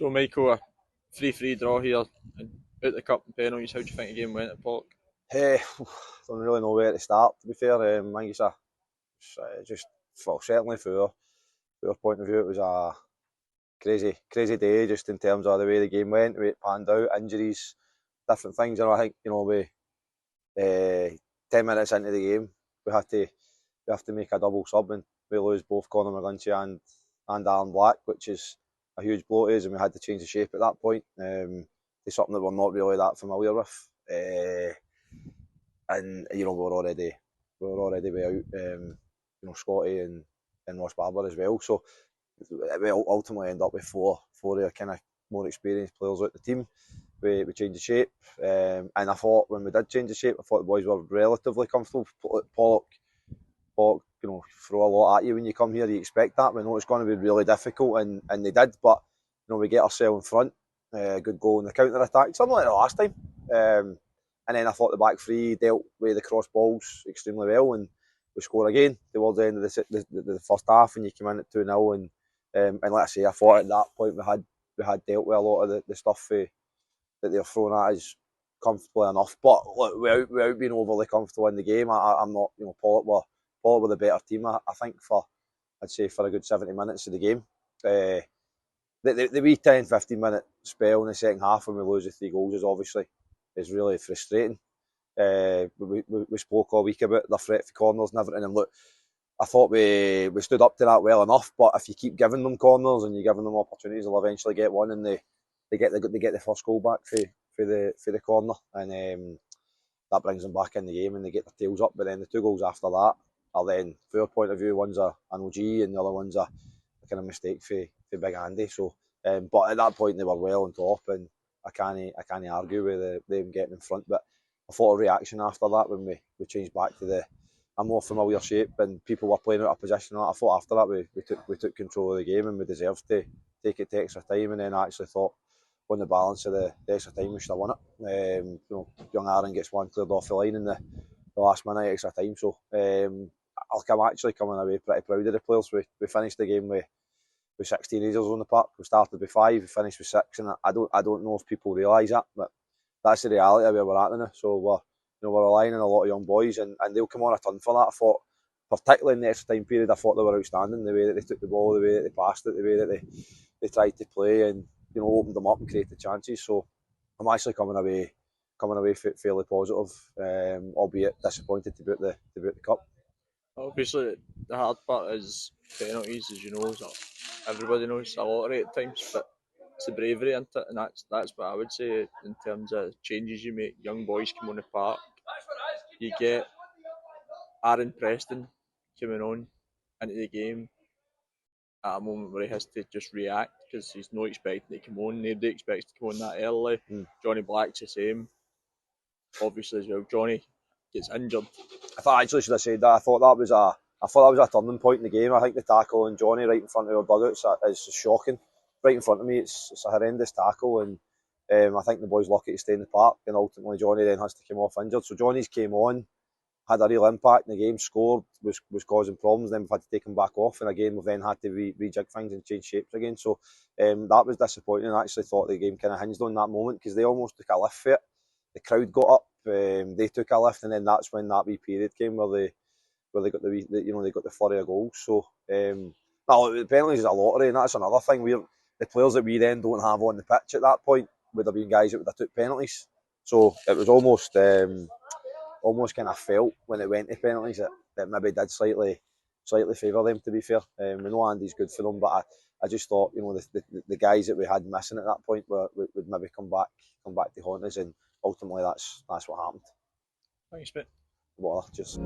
So, Michael, a 3-3 draw here and out the cup and penalties. How do you think the game went at Pollok? Don't really know where to start, to be fair. I think certainly from our point of view, it was a crazy day, just in terms of the way the game went, the way it panned out, injuries, different things. I think, we 10 minutes into the game, we have to make a double sub, and we lose both Conor McGlinchey and Alan Black, which is a huge blow to us, and we had to change the shape at that point. It's something that we're not really that familiar with. And we were already without Scotty and Ross Barber as well. So we ultimately end up with four kind of more experienced players out the team. We changed the shape, and I thought when we did change the shape, I thought the boys were relatively comfortable. Pollok, throw a lot at you when you come here. You expect that. We know it's going to be really difficult, and they did. But we get ourselves in front. Good goal in the counter attack, something like the last time. And then I thought the back three dealt with the cross balls extremely well, and we score again towards the end of the first half, and you came in at 2-0. And like I say, I thought at that point we had dealt with a lot of the stuff that they're throwing at us comfortably enough. But look, without being overly comfortable in the game, I'm not. Pollok were the better team. I think I'd say for a good 70 minutes of the game. The wee 10-15 minute spell in the second half when we lose the 3 goals is really frustrating. We spoke all week about the threat for corners and everything, and look, I thought we stood up to that well enough. But if you keep giving them corners and you're giving them opportunities, they'll eventually get one, and they get the first goal back for the corner, and that brings them back in the game and they get their tails up. But then the 2 goals after that are then, from our point of view, one's an OG and the other one's a kind of mistake for Big Andy. So, but at that point they were well on top, and I can't argue with them getting in front. But I thought a reaction after that when we changed back to a more familiar shape and people were playing out of position. I thought after that we took control of the game, and we deserved to take it to extra time. And then I actually thought on the balance of the extra time we should have won it. Young Aaron gets one cleared off the line in the last minute extra time. So I'm actually coming away pretty proud of the players. We finished the game with 6 teenagers on the park. We started with 5, we finished with 6, and I don't know if people realise that, but that's the reality of where we're at now. So we're relying on a lot of young boys, and they'll come on a ton for that. I thought, particularly in the extra time period, I thought they were outstanding. The way that they took the ball, the way that they passed it, the way that they tried to play, and opened them up and created chances. So I'm actually coming away fairly positive, albeit disappointed to beat the cup. Obviously, the hard part is penalties, as you know. So everybody knows it's a lottery at times, but it's the bravery into it, and that's what I would say in terms of changes you make. Young boys come on the park. You get Aaron Preston coming on into the game at a moment where he has to just react because he's not expecting to come on. Nobody expects to come on that early. Johnny Black's the same, obviously, as well. Johnny gets injured. I thought I actually should have said that. I thought that was a turning point in the game. I think the tackle on Johnny right in front of our dugouts is shocking. Right in front of me, it's a horrendous tackle, and I think the boys lucky to stay in the park, and ultimately Johnny then has to come off injured. So Johnny's came on, had a real impact in the game, scored, was causing problems. Then we've had to take him back off, and again we've then had to rejig things and change shapes again. So that was disappointing. I actually thought the game kind of hinged on that moment because they almost took a lift for it. The crowd got up, they took a lift, and then that's when that wee period came where they got they got the flurry of goals. So now the penalties is a lottery, and that's another thing. The players that we then don't have on the pitch at that point would have been guys that would have took penalties. So it was almost kind of felt when it went to penalties that maybe did slightly favour them, to be fair. We know Andy's good for them, but I just thought the guys that we had missing at that point would maybe come back to haunt us, and ultimately that's what happened. Thanks, mate. Well, just